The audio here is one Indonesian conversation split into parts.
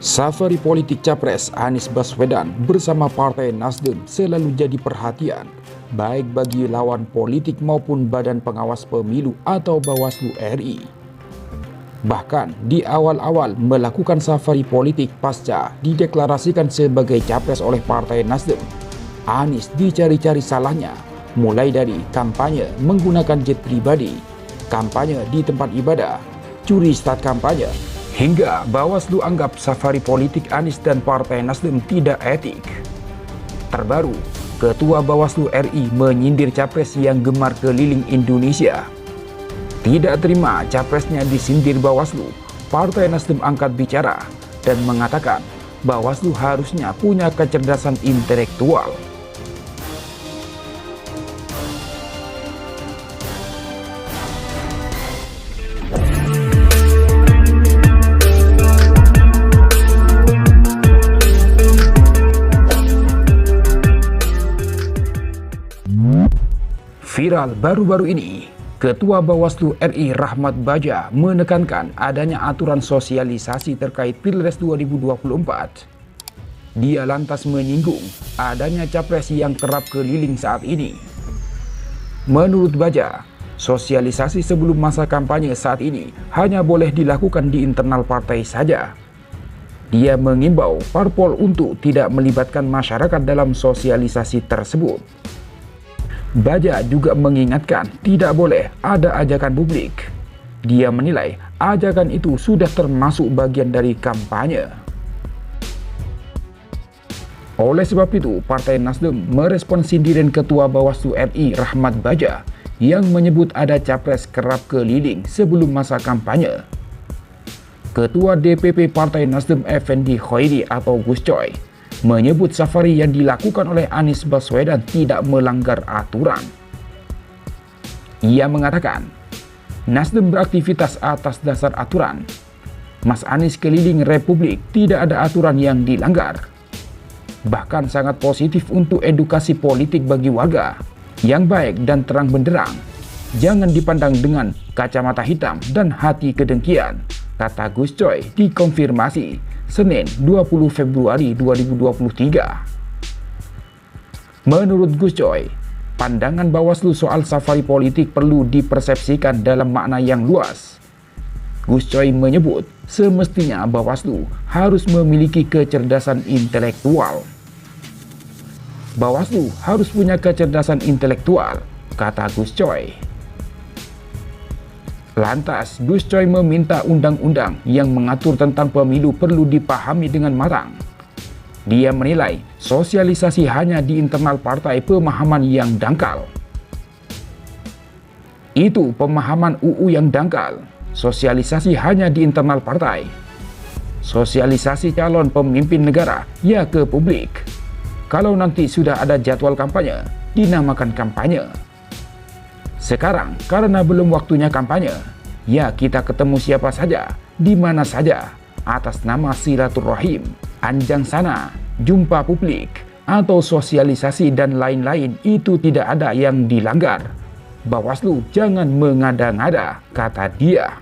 Safari politik Capres Anies Baswedan bersama Partai Nasdem selalu jadi perhatian, baik bagi lawan politik maupun Badan Pengawas Pemilu atau Bawaslu RI. Bahkan di awal-awal melakukan safari politik pasca dideklarasikan sebagai Capres oleh Partai Nasdem, Anies dicari-cari salahnya, mulai dari kampanye menggunakan jet pribadi, kampanye di tempat ibadah, curi start kampanye, hingga Bawaslu anggap safari politik Anies dan Partai Nasdem tidak etik. Terbaru, Ketua Bawaslu RI menyindir Capres yang gemar keliling Indonesia. Tidak terima Capresnya disindir Bawaslu, Partai Nasdem angkat bicara dan mengatakan Bawaslu harusnya punya kecerdasan intelektual. Viral baru-baru ini, Ketua Bawaslu RI Rahmat Baja menekankan adanya aturan sosialisasi terkait Pilpres 2024. Dia lantas menyinggung adanya capres yang kerap keliling saat ini. Menurut Baja, sosialisasi sebelum masa kampanye saat ini hanya boleh dilakukan di internal partai saja. Dia mengimbau parpol untuk tidak melibatkan masyarakat dalam sosialisasi tersebut. Baja juga mengingatkan tidak boleh ada ajakan publik. Dia menilai ajakan itu sudah termasuk bagian dari kampanye. Oleh sebab itu, Partai Nasdem merespon sindiran Ketua Bawaslu RI Rahmat Baja yang menyebut ada capres kerap keliling sebelum masa kampanye. Ketua DPP Partai Nasdem Effendi Khoiri atau Gus Coy menyebut safari yang dilakukan oleh Anies Baswedan tidak melanggar aturan. Ia mengatakan, Nasdem beraktivitas atas dasar aturan. Mas Anies keliling Republik tidak ada aturan yang dilanggar. Bahkan sangat positif untuk edukasi politik bagi warga yang baik dan terang benderang. Jangan dipandang dengan kacamata hitam dan hati kedengkian, kata Gus Coy dikonfirmasi Senin 20 Februari 2023. Menurut Gus Coy, pandangan Bawaslu soal safari politik perlu dipersepsikan dalam makna yang luas. Gus Coy menyebut semestinya Bawaslu harus memiliki kecerdasan intelektual. Bawaslu harus punya kecerdasan intelektual, kata Gus Coy. Lantas, Gus Coy meminta undang-undang yang mengatur tentang pemilu perlu dipahami dengan matang. Dia menilai sosialisasi hanya di internal partai pemahaman yang dangkal. Itu pemahaman UU yang dangkal. Sosialisasi hanya di internal partai. Sosialisasi calon pemimpin negara ya ke publik. Kalau nanti sudah ada jadwal kampanye, dinamakan kampanye. Sekarang, karena belum waktunya kampanye, ya kita ketemu siapa saja, di mana saja, atas nama silaturahim, anjang sana, jumpa publik, atau sosialisasi dan lain-lain itu tidak ada yang dilanggar. Bawaslu jangan mengada-ngada, kata dia.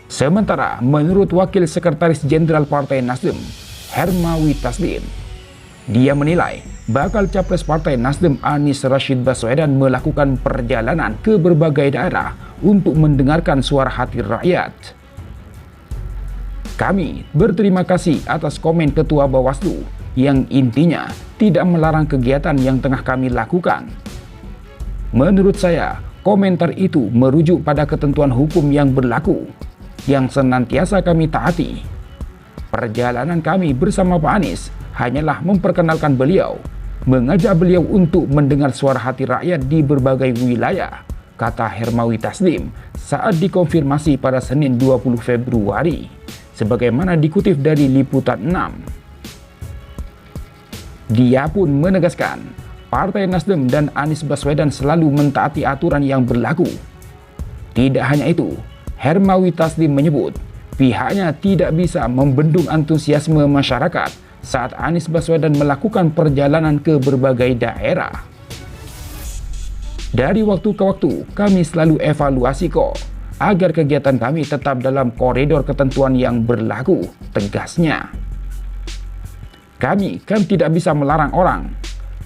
Sementara, menurut Wakil Sekretaris Jenderal Partai Nasdem, Hermawi Taslim, dia menilai bakal capres Partai Nasdem Anies Rashid Baswedan melakukan perjalanan ke berbagai daerah untuk mendengarkan suara hati rakyat. Kami berterima kasih atas komen Ketua Bawaslu yang intinya tidak melarang kegiatan yang tengah kami lakukan. Menurut saya, komentar itu merujuk pada ketentuan hukum yang berlaku, yang senantiasa kami taati. Perjalanan kami bersama Pak Anies hanyalah memperkenalkan beliau, mengajak beliau untuk mendengar suara hati rakyat di berbagai wilayah, kata Hermawi Taslim saat dikonfirmasi pada Senin 20 Februari, sebagaimana dikutip dari Liputan 6. Dia pun menegaskan, Partai Nasdem dan Anies Baswedan selalu mentaati aturan yang berlaku. Tidak hanya itu, Hermawi Taslim menyebut pihaknya tidak bisa membendung antusiasme masyarakat saat Anies Baswedan melakukan perjalanan ke berbagai daerah. Dari waktu ke waktu, kami selalu evaluasi kok. agar kegiatan kami tetap dalam koridor ketentuan yang berlaku, tegasnya. Kami kan tidak bisa melarang orang.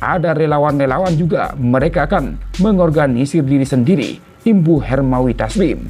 Ada relawan-relawan juga, mereka akan mengorganisir diri sendiri, imbu Hermawi Taslim.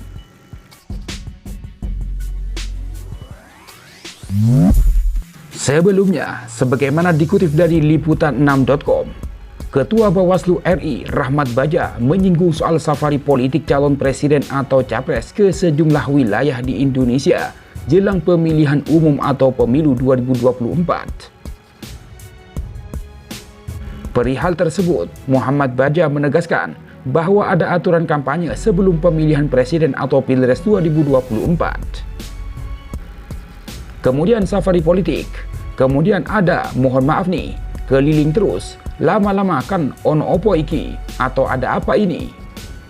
Sebelumnya, sebagaimana dikutip dari liputan6.com, Ketua Bawaslu RI Rahmat Baja menyinggung soal safari politik calon presiden atau capres ke sejumlah wilayah di Indonesia jelang pemilihan umum atau pemilu 2024. Perihal tersebut, Muhammad Baja menegaskan bahwa ada aturan kampanye sebelum pemilihan presiden atau Pilpres 2024. Kemudian safari politik, kemudian ada mohon maaf nih, keliling terus, lama-lama kan ono opo iki, atau ada apa ini?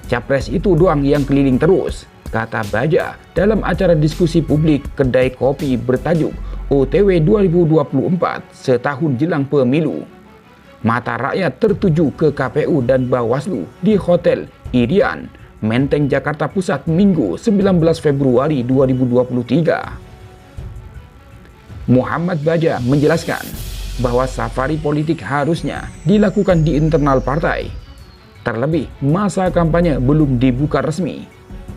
Capres itu doang yang keliling terus, kata Baja dalam acara diskusi publik kedai kopi bertajuk OTW 2024 setahun jelang pemilu. Mata rakyat tertuju ke KPU dan Bawaslu di Hotel Irian, Menteng, Jakarta Pusat, Minggu 19 Februari 2023. Muhammad Baja menjelaskan bahwa safari politik harusnya dilakukan di internal partai. Terlebih, masa kampanye belum dibuka resmi,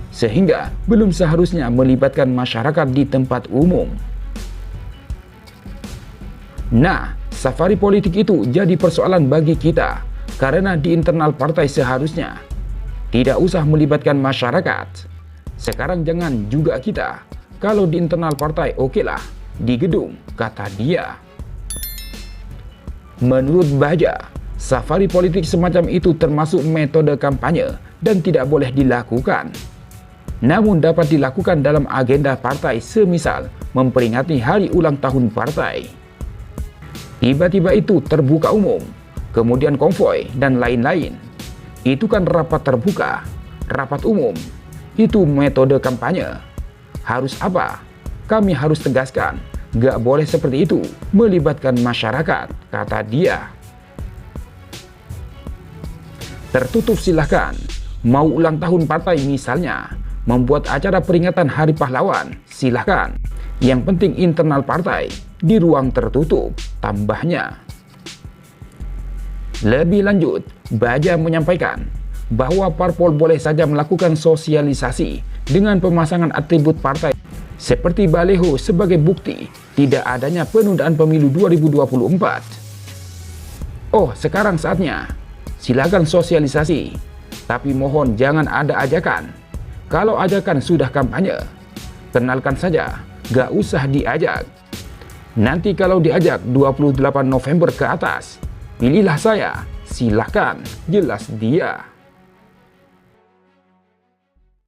sehingga belum seharusnya melibatkan masyarakat di tempat umum. Nah, safari politik itu jadi persoalan bagi kita, karena di internal partai seharusnya tidak usah melibatkan masyarakat. Sekarang jangan juga kita, kalau di internal partai okelah, di gedung, kata dia. Menurut Baja, safari politik semacam itu termasuk metode kampanye dan tidak boleh dilakukan. Namun dapat dilakukan dalam agenda partai, semisal memperingati hari ulang tahun partai. Tiba-tiba itu terbuka umum, kemudian konvoi dan lain-lain. Itu kan rapat terbuka, rapat umum. Itu metode kampanye. Harus apa? Kami harus tegaskan, gak boleh seperti itu, melibatkan masyarakat, kata dia. Tertutup silahkan, mau ulang tahun partai misalnya, membuat acara peringatan Hari Pahlawan, silahkan. Yang penting internal partai, di ruang tertutup, tambahnya. Lebih lanjut, Baja menyampaikan bahwa parpol boleh saja melakukan sosialisasi dengan pemasangan atribut partai seperti baleho sebagai bukti tidak adanya penundaan pemilu 2024. Oh, sekarang saatnya. Silakan sosialisasi, tapi mohon jangan ada ajakan. Kalau ajakan sudah kampanye, kenalkan saja, gak usah diajak. Nanti kalau diajak 28 November ke atas, pilihlah saya, silahkan, jelas dia.